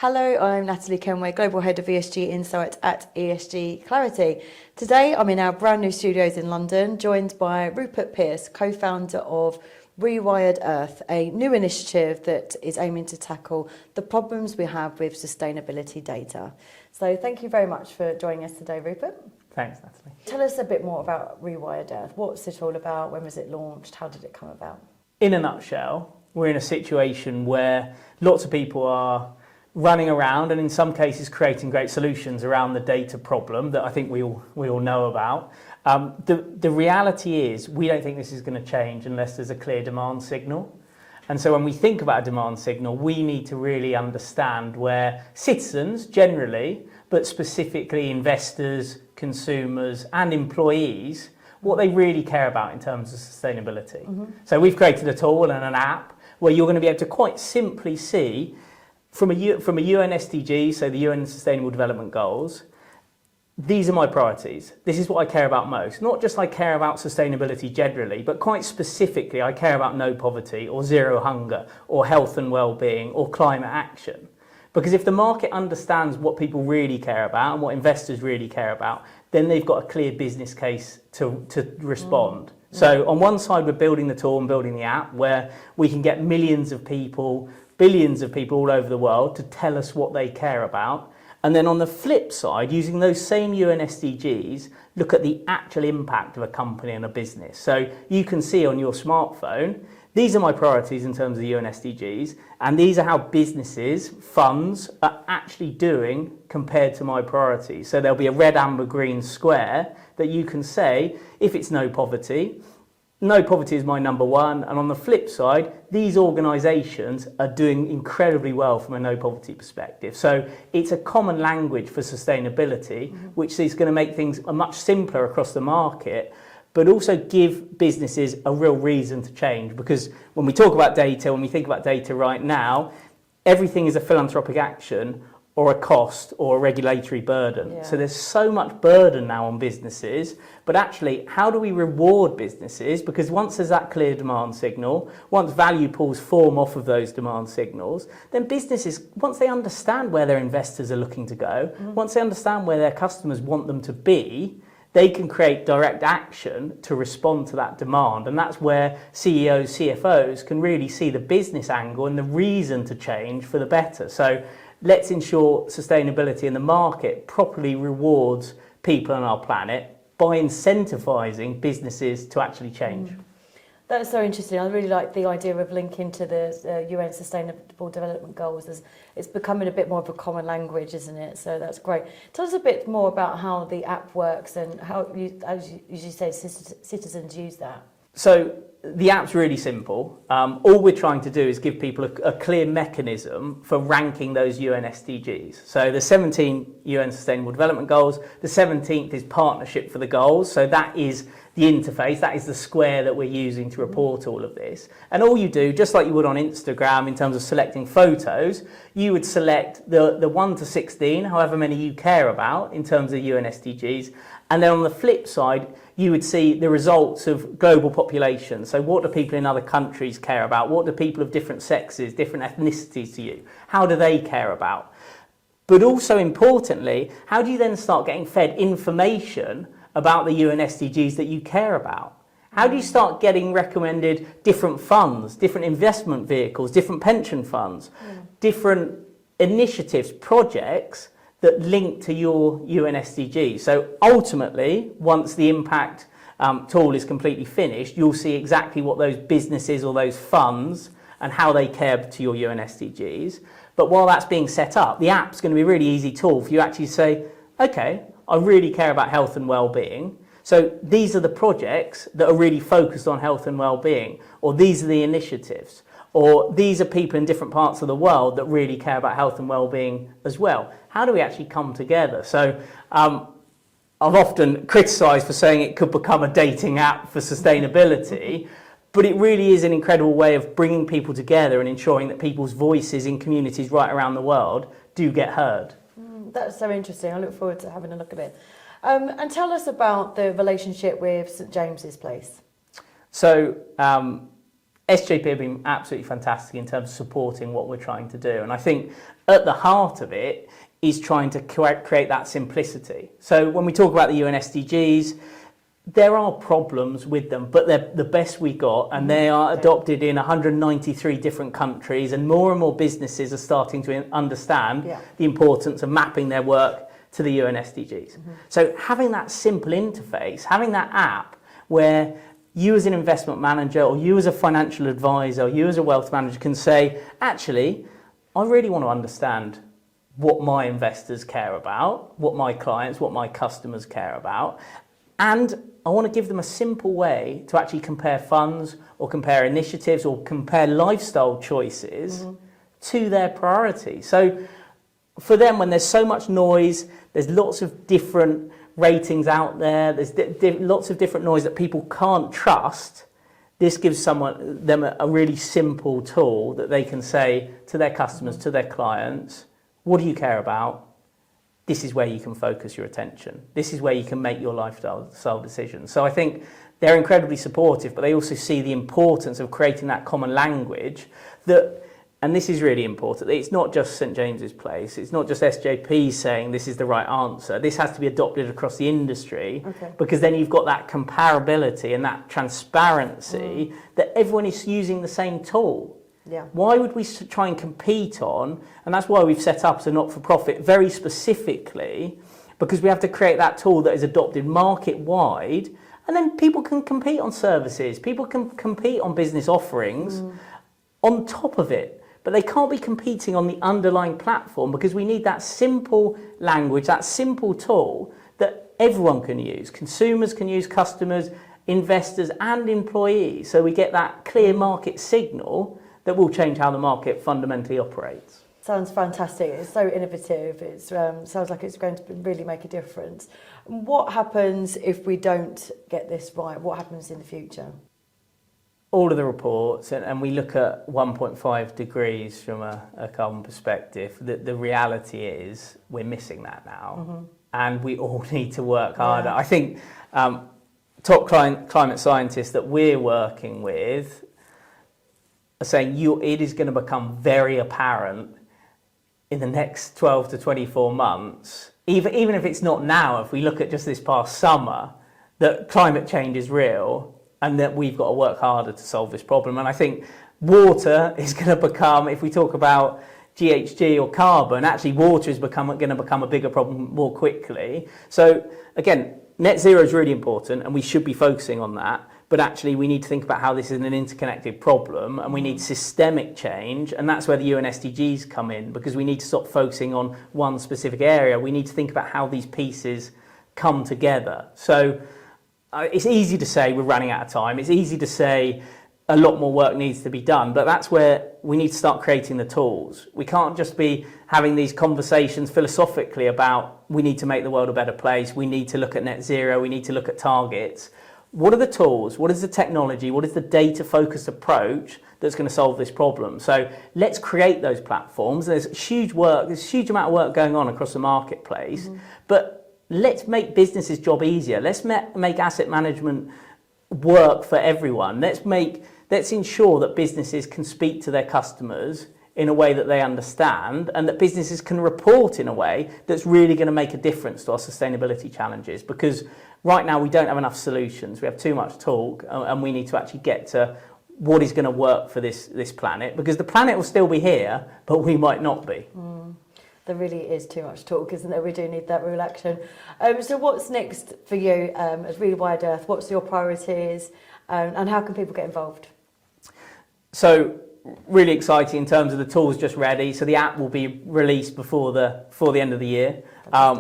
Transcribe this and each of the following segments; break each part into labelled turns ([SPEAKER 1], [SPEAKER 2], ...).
[SPEAKER 1] Hello, I'm Natalie Kenway, Global Head of ESG Insight at ESG Clarity. Today I'm in our brand new studios in London, joined by Rupert Pearce, co-founder of Rewired Earth, a new initiative that is aiming to tackle the problems we have with sustainability data. So thank you very much for joining us today, Rupert.
[SPEAKER 2] Thanks, Natalie.
[SPEAKER 1] Tell us a bit more about Rewired Earth. What's it all about? When was it launched? How did it come about?
[SPEAKER 2] In a nutshell, we're in a situation where lots of people are running around and in some cases creating great solutions around the data problem that I think we all know about. The reality is we don't think this is going to change unless there's a clear demand signal. And so when we think about a demand signal, we need to really understand where citizens generally, but specifically investors, consumers and employees, what they really care about in terms of sustainability. So we've created a tool and an app where you're going to be able to quite simply see from a UN SDG, so the UN Sustainable Development Goals, these are my priorities. This is what I care about most. Not just I care about sustainability generally, but quite specifically I care about no poverty or zero hunger or health and well-being or climate action. Because if the market understands what people really care about and what investors really care about, then they've got a clear business case to respond. So on one side we're building the tool and building the app where we can get millions of people, billions of people all over the world to tell us what they care about. And then on the flip side, using those same UN SDGs, look at the actual impact of a company and a business. So you can see on your smartphone, these are my priorities in terms of the UN SDGs, and these are how businesses, funds are actually doing compared to my priorities. So there'll be a red, amber, green square that you can say, if it's no poverty is my number one, and on the flip side, these organisations are doing incredibly well from a no poverty perspective. So it's a common language for sustainability, which is going to make things much simpler across the market, but also give businesses a real reason to change. Because when we talk about data, when we think about data right now, everything is a philanthropic action or a cost or a regulatory burden.
[SPEAKER 1] Yeah.
[SPEAKER 2] So there's so much burden now on businesses, but actually how do we reward businesses? Because once there's that clear demand signal, once value pools form off of those demand signals, then businesses, once they understand where their investors are looking to go, once they understand where their customers want them to be, they can create direct action to respond to that demand. And that's where CEOs, CFOs can really see the business angle and the reason to change for the better. So let's ensure sustainability in the market properly rewards people on our planet by incentivising businesses to actually change.
[SPEAKER 1] That's so interesting. I really like the idea of linking to the UN Sustainable Development Goals. It's becoming a bit more of a common language, isn't it? So that's great. Tell us a bit more about how the app works and how, as you say, citizens use that.
[SPEAKER 2] So the app's really simple. All we're trying to do is give people a clear mechanism for ranking those UN SDGs. So the 17 UN Sustainable Development Goals, the 17th is Partnership for the Goals. So that is the interface, that is the square that we're using to report all of this. And all you do, just like you would on Instagram in terms of selecting photos, you would select the 1 to 16, however many you care about in terms of UN SDGs. And then on the flip side, you would see the results of global population. So what do people in other countries care about? What do people of different sexes, different ethnicities to you? How do they care about? But also importantly, how do you then start getting fed information about the UN SDGs that you care about? How do you start getting recommended different funds, different investment vehicles, different pension funds, different initiatives, projects that link to your UN SDGs? So ultimately, once the impact tool is completely finished, you'll see exactly what those businesses or those funds and how they care to your UN SDGs. But while that's being set up, the app's going to be a really easy tool for you to actually say, okay, I really care about health and well-being. So these are the projects that are really focused on health and well-being, or these are the initiatives, or these are people in different parts of the world that really care about health and well-being as well. How do we actually come together? So I've often criticised for saying it could become a dating app for sustainability, but it really is an incredible way of bringing people together and ensuring that people's voices in communities right around the world do get heard.
[SPEAKER 1] That's so interesting. I look forward to having a look at it. And tell us about the relationship with St James's Place.
[SPEAKER 2] So SJP have been absolutely fantastic in terms of supporting what we're trying to do. And I think at the heart of it is trying to create that simplicity. So when we talk about the UN SDGs, there are problems with them, but they're the best we got, and they are adopted in 193 different countries, and more businesses are starting to understand the importance of mapping their work to the UN SDGs. So having that simple interface, having that app where you as an investment manager or you as a financial advisor or you as a wealth manager can say, actually, I really want to understand what my investors care about, what my clients, what my customers care about. And I want to give them a simple way to actually compare funds or compare initiatives or compare lifestyle choices to their priorities. So for them, when there's so much noise, there's lots of different ratings out there, there's lots of different noise that people can't trust, this gives them a really simple tool that they can say to their customers, to their clients, what do you care about? This is where you can focus your attention. This is where you can make your lifestyle decisions. So I think they're incredibly supportive, but they also see the importance of creating that common language that, and this is really important, it's not just St James's Place, it's not just SJP saying this is the right answer. This has to be adopted across the industry, because then you've got that comparability and that transparency that everyone is using the same tool. Why would we try and compete on, and that's why we've set up as a not-for-profit very specifically, because we have to create that tool that is adopted market-wide, and then people can compete on services, people can compete on business offerings on top of it, but they can't be competing on the underlying platform, because we need that simple language, that simple tool that everyone can use. Consumers can use, customers, investors and employees, so we get that clear market signal that will change how the market fundamentally operates.
[SPEAKER 1] Sounds fantastic. It's so innovative. It sounds like it's going to really make a difference. What happens if we don't get this right? What happens in the future?
[SPEAKER 2] All of the reports, and we look at 1.5 degrees from a carbon perspective, the reality is we're missing that now, and we all need to work harder. I think top climate scientists that we're working with are saying it is going to become very apparent in the next 12 to 24 months, even if it's not now, if we look at just this past summer, that climate change is real and that we've got to work harder to solve this problem. And I think water is going to become, if we talk about GHG or carbon, actually water is going to become a bigger problem more quickly. So again, net zero is really important and we should be focusing on that. But actually we need to think about how this is an interconnected problem, and we need systemic change, and that's where the UN SDGs come in, because we need to stop focusing on one specific area. We need to think about how these pieces come together. So it's easy to say we're running out of time, it's easy to say a lot more work needs to be done, but that's where we need to start creating the tools. We can't just be having these conversations philosophically about we need to make the world a better place, we need to look at net zero, we need to look at targets. What are the tools? What is the technology? What is the data-focused approach that's going to solve this problem? So let's create those platforms. There's huge amount of work going on across the marketplace, but let's make businesses' job easier. Let's make asset management work for everyone. Let's ensure that businesses can speak to their customers in a way that they understand, and that businesses can report in a way that's really going to make a difference to our sustainability challenges, because right now we don't have enough solutions. We have too much talk, and we need to actually get to what is going to work for this planet, because the planet will still be here, but we might not be.
[SPEAKER 1] There really is too much talk, isn't there? We do need that real action. So what's next for you at Rewired Earth? What's your priorities, and how can people get involved?
[SPEAKER 2] So really exciting in terms of the tools just ready. So the app will be released before the end of the year,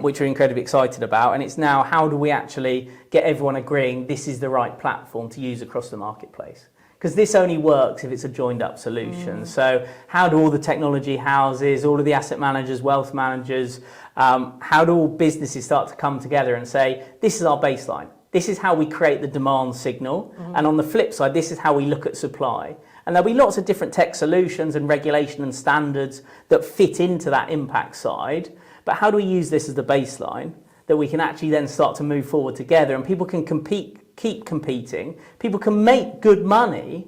[SPEAKER 2] which we're incredibly excited about. And it's now, how do we actually get everyone agreeing this is the right platform to use across the marketplace? Because this only works if it's a joined up solution. So how do all the technology houses, all of the asset managers, wealth managers, how do all businesses start to come together and say, this is our baseline. This is how we create the demand signal. And on the flip side, this is how we look at supply. And there'll be lots of different tech solutions and regulation and standards that fit into that impact side. But how do we use this as the baseline that we can actually then start to move forward together, and people can keep competing, people can make good money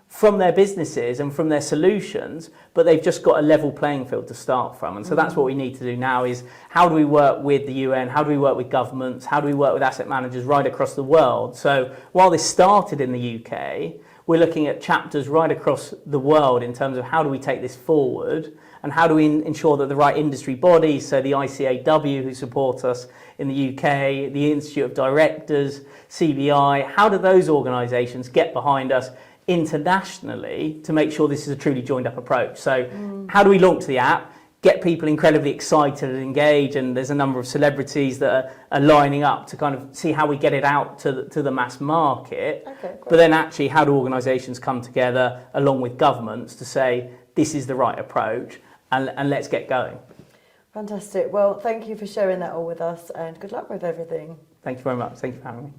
[SPEAKER 2] from their businesses and from their solutions, but they've just got a level playing field to start from. And so that's what we need to do now is how do we work with the UN, how do we work with governments, how do we work with asset managers right across the world? So while this started in the UK, we're looking at chapters right across the world in terms of how do we take this forward and how do we ensure that the right industry bodies, so the ICAW who support us in the UK, the Institute of Directors, CBI, how do those organisations get behind us internationally to make sure this is a truly joined up approach? So how do we launch the app, get people incredibly excited and engaged, and there's a number of celebrities that are lining up to kind of see how we get it out to the mass market.
[SPEAKER 1] Okay,
[SPEAKER 2] but then actually how do organisations come together along with governments to say this is the right approach and let's get going.
[SPEAKER 1] Fantastic. Well, thank you for sharing that all with us and good luck with everything.
[SPEAKER 2] Thank you very much. Thank you for having me.